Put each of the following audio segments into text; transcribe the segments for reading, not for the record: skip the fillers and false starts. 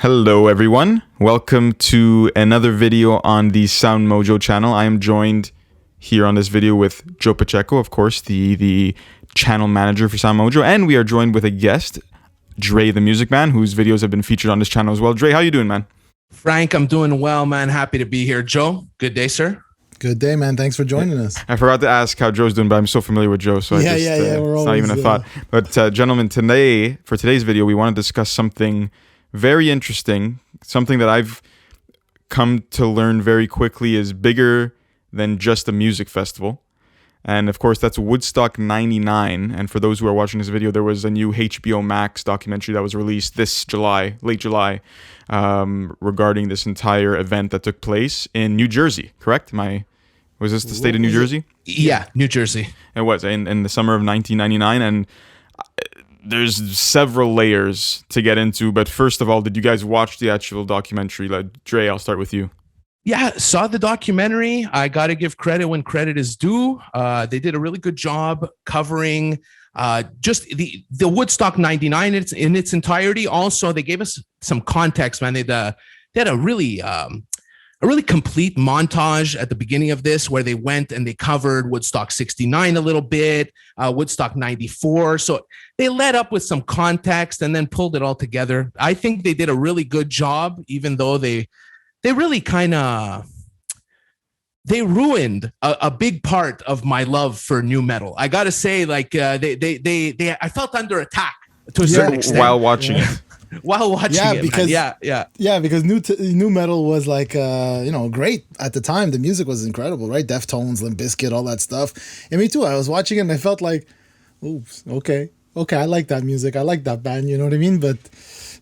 Hello everyone, welcome to another video on the SoundMojo channel. I am joined here on this video with Joe Pacheco, of course, the channel manager for SoundMojo, and we are joined with a guest, Dre The Music Man, whose videos have been featured on this channel as well. Dre, how you doing, man? Frank, I'm doing well, man. Happy to be here. Joe, good day, sir. Good day, man. Thanks for joining us. I forgot to ask how Joe's doing, but I'm so familiar with Joe, so Yeah, it's not even a thought. But gentlemen, today, for today's video, we want to discuss something very interesting, something that I've come to learn very quickly is bigger than just a music festival. And of course, that's Woodstock 99. And for those who are watching this video, there was a new HBO Max documentary that was released this July, late July, regarding this entire event that took place in New Jersey, correct? Was this the state of New Jersey? Yeah, New Jersey. It was in the summer of 1999. And there's several layers to get into, but first of all, did you guys watch the actual documentary? Dre, I'll start with you. Yeah, saw the documentary. I got to give credit when credit is due. They did a really good job covering just the Woodstock 99 in its entirety. Also, they gave us some context, man. They had a really complete montage at the beginning of this where they went and they covered Woodstock 69 a little bit, Woodstock 94. So they led up with some context and then pulled it all together. I think they did a really good job, even though they really kind of ruined a big part of my love for new metal. I got to say, I felt under attack to a certain extent while watching it. While watching it, because man. Because new metal was like great at the time. The music was incredible, right? Deftones, Limp Bizkit, all that stuff. And me too. I was watching it and I felt like, oops, okay, I like that music. I like that band. You know what I mean? But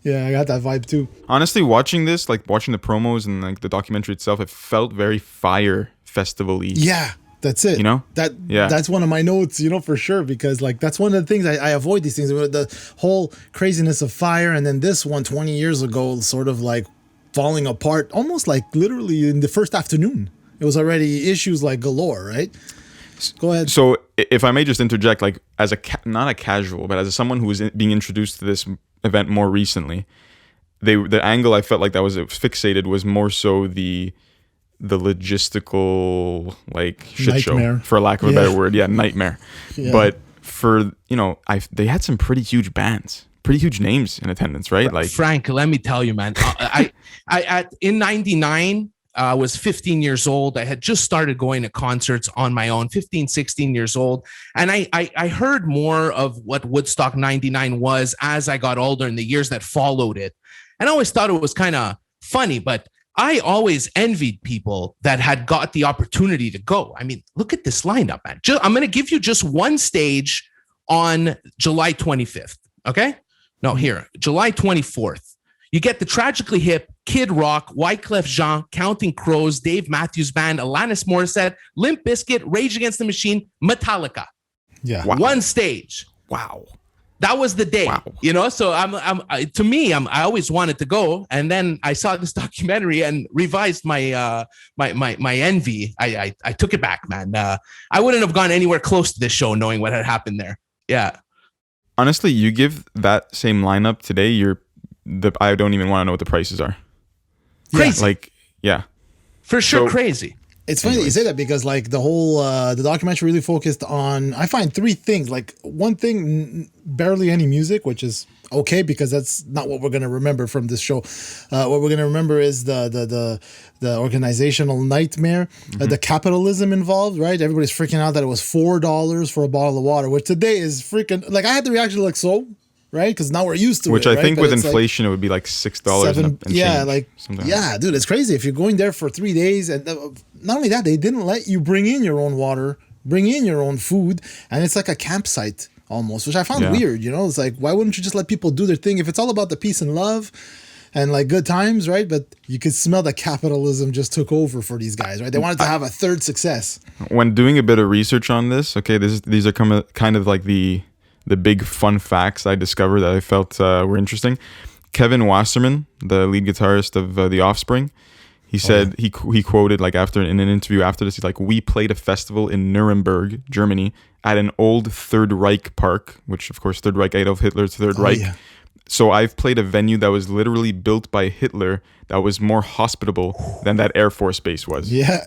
yeah, I got that vibe too. Honestly, watching this, watching the promos and the documentary itself, it felt very Fire Festival-y. Yeah. That's it. That's one of my notes, for sure, because that's one of the things I avoid these things. The whole craziness of Fire, and then this one 20 years ago, sort of falling apart, almost literally in the first afternoon. It was already issues galore, right? Go ahead. So if I may just interject, as not a casual, but as someone who was being introduced to this event more recently, the angle I felt that was fixated was more so the logistical shit nightmare. Show, for lack of a better word. Nightmare. Yeah. But for they had some pretty huge bands, pretty huge names in attendance, right? Frank, let me tell you, man. In '99, I was 15 years old. I had just started going to concerts on my own, 15, 16 years old. And I heard more of what Woodstock 99 was as I got older in the years that followed it. And I always thought it was kind of funny, but I always envied people that had got the opportunity to go. I mean, look at this lineup, man. I'm going to give you just one stage on July 25th. Okay? No, here, July 24th. You get the Tragically Hip, Kid Rock, Wyclef Jean, Counting Crows, Dave Matthews Band, Alanis Morissette, Limp Bizkit, Rage Against the Machine, Metallica. Yeah. Wow. One stage. Wow. That was the day, wow. So I always wanted to go. And then I saw this documentary and revised my envy. I took it back, man. I wouldn't have gone anywhere close to this show knowing what had happened there. Yeah. Honestly, you give that same lineup today, I don't even want to know what the prices are. Crazy. For sure, crazy. It's funny that you say that because the whole the documentary really focused on, I find, three things. One thing, barely any music, which is okay because that's not what we're going to remember from this show. What we're going to remember is the organizational nightmare, the capitalism involved, right? Everybody's freaking out that it was $4 for a bottle of water, which today is freaking, I had the reaction so, right? Because now we're used to Which it. I right? think but with inflation, it would be $6 and yeah, dude, it's crazy. If you're going there for 3 days, and not only that, they didn't let you bring in your own water, bring in your own food, and it's like a campsite almost, which I found weird. It's why wouldn't you just let people do their thing if it's all about the peace and love and good times, right? But you could smell that capitalism just took over for these guys, right? They wanted to have a third success. When doing a bit of research on this, these are kind of the big fun facts I discovered that I felt were interesting. Kevin Wasserman, the lead guitarist of The Offspring, he said, he quoted after in an interview after this, he's we played a festival in Nuremberg, Germany, at an old Third Reich park, which of course Third Reich, Adolf Hitler's Third Reich, So I've played a venue that was literally built by Hitler that was more hospitable than that Air Force base was. Yeah.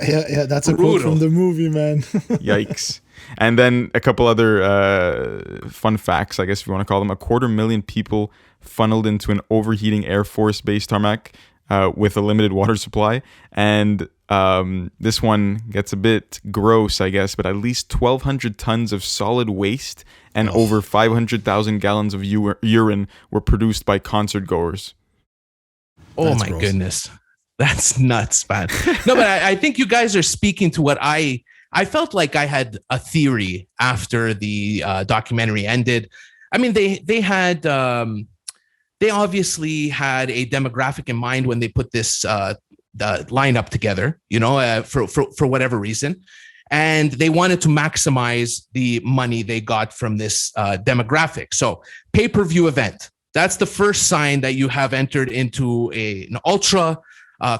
That's a quote from the movie, man. Yikes. And then a couple other fun facts, I guess if you want to call them. 250,000 people funneled into an overheating Air Force base tarmac with a limited water supply. And this one gets a bit gross, I guess, but at least 1,200 tons of solid waste and over 500,000 gallons of urine were produced by concert goers. Oh, That's my gross. goodness. That's nuts, man. No, but I think you guys are speaking to what I felt like I had a theory after the documentary ended. I mean, they obviously had a demographic in mind when they put this lineup together, for whatever reason. And they wanted to maximize the money they got from this demographic. So pay-per-view event. That's the first sign that you have entered into an ultra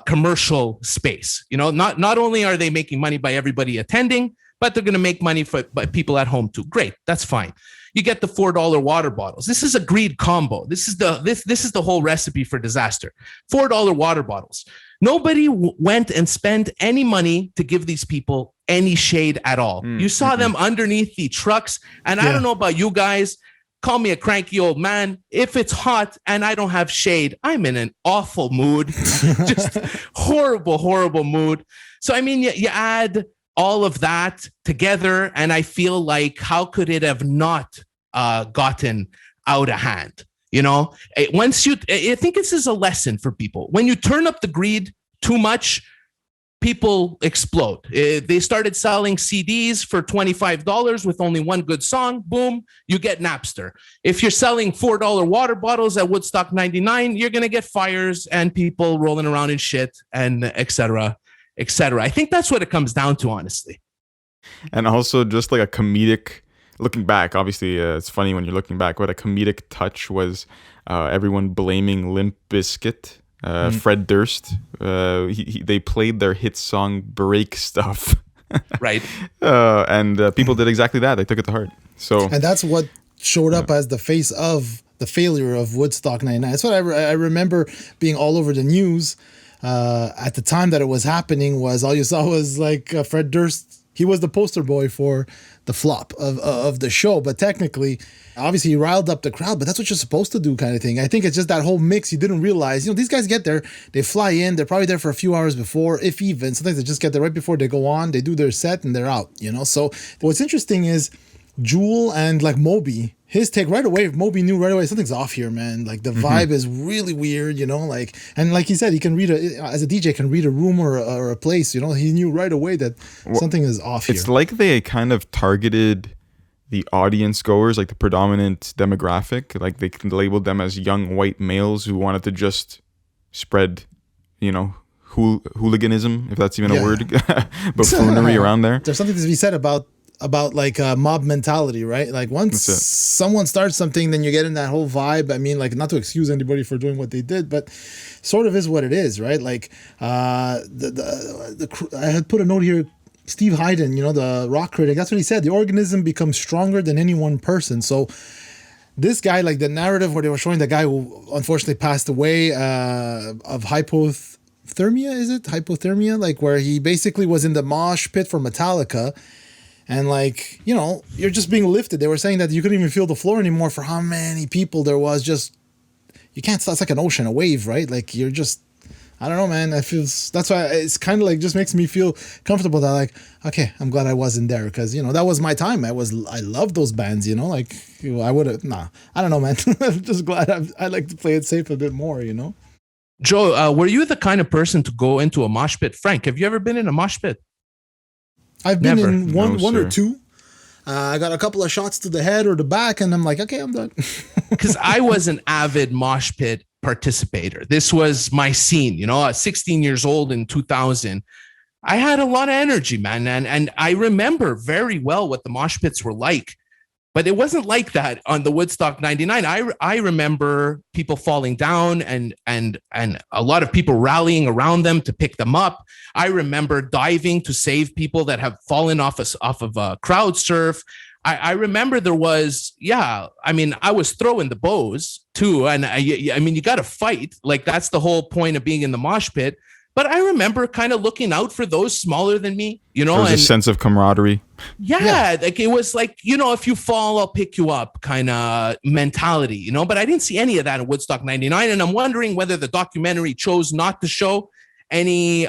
commercial space. Not only are they making money by everybody attending, but they're going to make money by people at home too. Great, that's fine. You get the $4 water bottles. This is a greed combo. This is the whole recipe for disaster. $4 water bottles. Nobody went and spent any money to give these people any shade at all. You saw them underneath the trucks, and I don't know about you guys. Call me a cranky old man. If it's hot and I don't have shade, I'm in an awful mood. Just horrible, horrible mood. So, I mean, you add all of that together, and I feel like, how could it have not gotten out of hand? I think this is a lesson for people. When you turn up the greed too much, people explode. They started selling CDs for $25 with only one good song. Boom, you get Napster. If you're selling $4 water bottles at Woodstock 99, you're going to get fires and people rolling around in shit and et cetera, et cetera. I think that's what it comes down to, honestly. And also just like a comedic, looking back, obviously it's funny when you're looking back, what a comedic touch was everyone blaming Limp Bizkit. Fred Durst, they played their hit song "Break Stuff," right? And people did exactly that. They took it to heart. And that's what showed up as the face of the failure of Woodstock '99. That's what I remember being all over the news at the time that it was happening. Was all you saw was like Fred Durst. He was the poster boy for the flop of the show, but technically, obviously, he riled up the crowd, but that's what you're supposed to do, kind of thing. I think it's just that whole mix. You didn't realize, these guys get there, they fly in, they're probably there for a few hours before, if even. Sometimes they just get there right before they go on, they do their set, and they're out, So what's interesting is Jewel and like Moby, his take right away, Moby knew right away, something's off here, man. Like the vibe is really weird, and like he said, he can read as a DJ, can read a room or a place, he knew right away that something is off here. It's like they kind of targeted the audience goers, like the predominant demographic, like they labeled them as young white males who wanted to just spread, hooliganism, if that's even a word, buffoonery around there. There's something to be said about like mob mentality, right? Like once someone starts something, then you get in that whole vibe. I mean, like, not to excuse anybody for doing what they did, but sort of is what it is, right? Like I had put a note here. Steve Hyden, the rock critic, that's what he said. The organism becomes stronger than any one person. So this guy, like the narrative where they were showing the guy who unfortunately passed away of hypothermia, is it? Hypothermia? Like where he basically was in the mosh pit for Metallica. And like, you're just being lifted. They were saying that you couldn't even feel the floor anymore for how many people there was. Just, you can't, it's like an ocean, a wave, right? Like you're just, I don't know, man. That's why it's kind of like just makes me feel comfortable that like, okay, I'm glad I wasn't there because, that was my time. I loved those bands, like I would have, I don't know, man. I'm just glad I like to play it safe a bit more, Joe, were you the kind of person to go into a mosh pit? Frank, have you ever been in a mosh pit? I've been in one or two. I got a couple of shots to the head or the back, and I'm like, okay, I'm done. Because I was an avid mosh pit participator. This was my scene, at 16 years old in 2000. I had a lot of energy, man. And I remember very well what the mosh pits were like. But it wasn't like that on the Woodstock 99. I remember people falling down and a lot of people rallying around them to pick them up. I remember diving to save people that have fallen off of a crowd surf. I remember there was, I was throwing the bows, too. And I mean, you got to fight. Like, that's the whole point of being in the mosh pit. But I remember kind of looking out for those smaller than me, you know. There was a sense of camaraderie. Yeah, like it was like, you know, if you fall, I'll pick you up kind of mentality, you know. But I didn't see any of that in Woodstock 99. And I'm wondering whether the documentary chose not to show any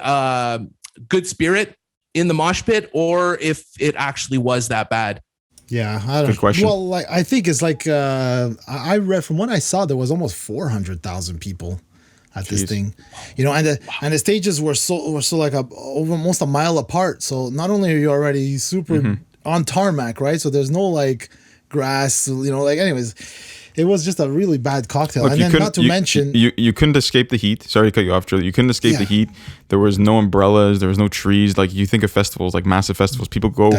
good spirit in the mosh pit, or if it actually was that bad. Yeah, I don't. Good question. Well, like I think it's like I read from what I saw, there was almost 400,000 people at this thing, you know, and the stages were so like almost a mile apart. So not only are you already super on tarmac, right? So there's no like grass, you know, like anyways. It was just a really bad cocktail. Look, and then not to mention... You couldn't escape the heat. Sorry to cut you off, Joe. You couldn't escape the heat. There was no umbrellas. There was no trees. Like, you think of festivals, like massive festivals. People go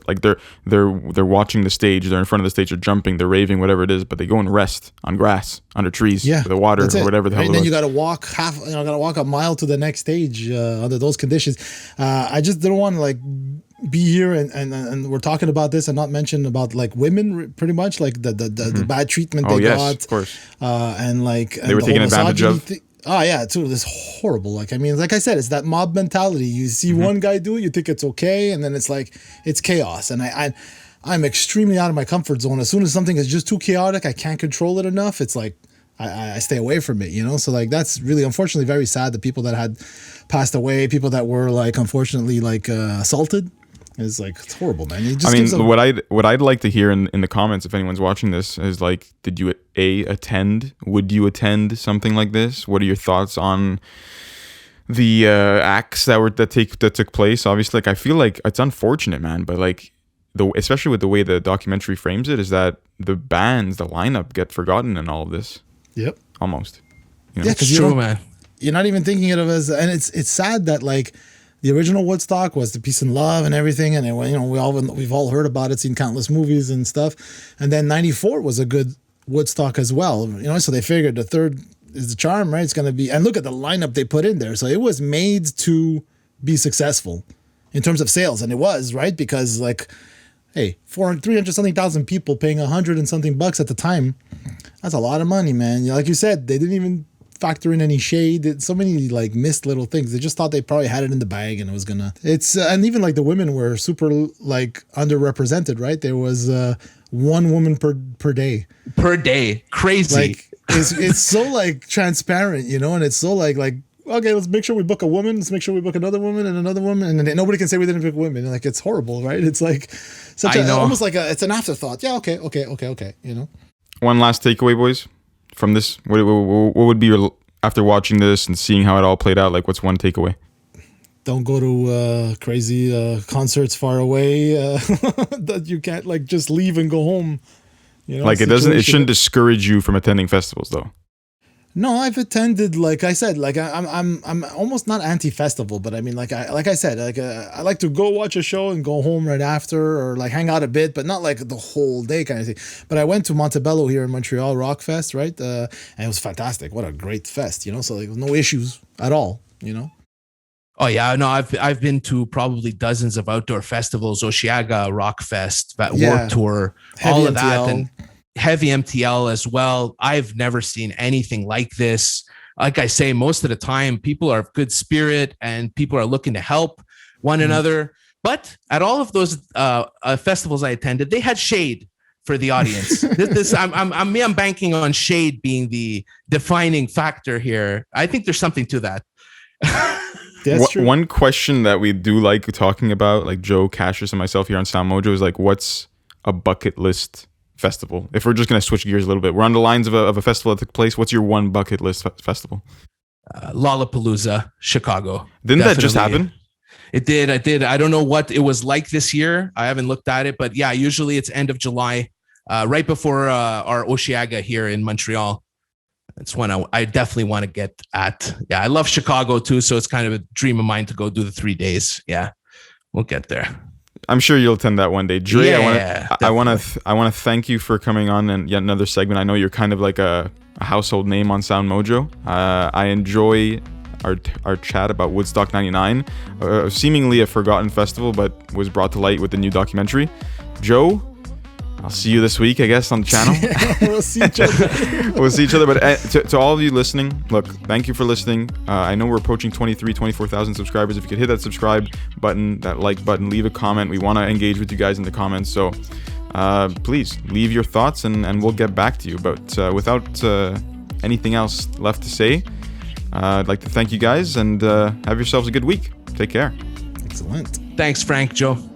like they're watching the stage. They're in front of the stage. They're jumping. They're raving, whatever it is. But they go and rest on grass, under trees, with the water or whatever the hell. And then you got to walk a mile to the next stage under those conditions. I just didn't want to like... be here and we're talking about this and not mention about like women pretty much like the bad treatment they got, of course, and like they were taken advantage of. Oh yeah, too. This horrible. Like I mean, like I said, it's that mob mentality. You see one guy do it, you think it's okay, and then it's like it's chaos. And I'm extremely out of my comfort zone. As soon as something is just too chaotic, I can't control it enough. It's like I stay away from it, you know. So like that's really unfortunately very sad. The people that had passed away, people that were like unfortunately like assaulted. It's like it's horrible, man. It just what I'd like to hear in the comments, if anyone's watching this, is like, did you attend? Would you attend something like this? What are your thoughts on the acts that took place? Obviously, like I feel like it's unfortunate, man, but like especially with the way the documentary frames it, is that the bands, the lineup, get forgotten in all of this. Yep, almost. You know? Yeah, because you're not even thinking of it as, and it's sad that like. The original Woodstock was the peace and love and everything, and you know we've all heard about it, seen countless movies and stuff. And then '94 was a good Woodstock as well, you know. So they figured the third is the charm, right? It's gonna be, and look at the lineup they put in there. So it was made to be successful in terms of sales, and it was, right, because like, hey, 300 something thousand people paying $100 and something bucks at the time, that's a lot of money, man. Like you said, they didn't even factor in any shade. So many like missed little things. They just thought they probably had it in the bag and it was gonna. It's and even like the women were super like underrepresented, right? There was one woman per day. Per day, crazy. Like it's so like transparent, you know, and it's so like okay, let's make sure we book a woman. Let's make sure we book another woman, and then nobody can say we didn't book women. Like it's horrible, right? It's like such almost like it's an afterthought. Yeah, okay, you know. One last takeaway, boys. From this, what would be your, after watching this and seeing how it all played out, like what's one takeaway? Don't go to crazy concerts far away that you can't like just leave and go home. You know, like it shouldn't discourage you from attending festivals though. No, I've attended, like I said, like I'm almost not anti-festival, but I mean, like I said, I like to go watch a show and go home right after, or like hang out a bit, but not like the whole day kind of thing. But I went to Montebello here in Montreal, Rock Fest, right? And it was fantastic. What a great fest, you know. So like no issues at all, you know. Oh yeah, no, I've been to probably dozens of outdoor festivals, Osheaga, Rock Fest, Warped Tour, all of that, and heavy MTL as well. I've never seen anything like this. Like I say, most of the time, people are of good spirit and people are looking to help one another. But at all of those festivals I attended, they had shade for the audience. I'm banking on shade being the defining factor here. I think there's something to that. That's true. One question that we do like talking about, like Joe, Cassius, and myself here on SoundMojo, is like, what's a bucket list festival? If we're just going to switch gears a little bit, we're on the lines of a festival that took place. What's your one bucket list festival? Lollapalooza, Chicago. Didn't that just happen? It did. I don't know what it was like this year. I haven't looked at it, but yeah, usually it's end of July, right before our Osheaga here in Montreal. It's one I definitely want to get at. Yeah, I love Chicago too, so it's kind of a dream of mine to go do the 3 days. Yeah, we'll get there. I'm sure you'll attend that one day. Dre, yeah, I want to thank you for coming on and yet another segment. I know you're kind of like a household name on SoundMojo. I enjoy our chat about Woodstock 99, seemingly a forgotten festival, but was brought to light with the new documentary. Joe, I'll see you this week, I guess, on the channel. We'll see each other. We'll see each other. But to all of you listening, look, thank you for listening. I know we're approaching 24,000 subscribers. If you could hit that subscribe button, that like button, leave a comment. We want to engage with you guys in the comments. So please leave your thoughts and we'll get back to you. But without anything else left to say, I'd like to thank you guys and have yourselves a good week. Take care. Excellent. Thanks, Frank, Joe.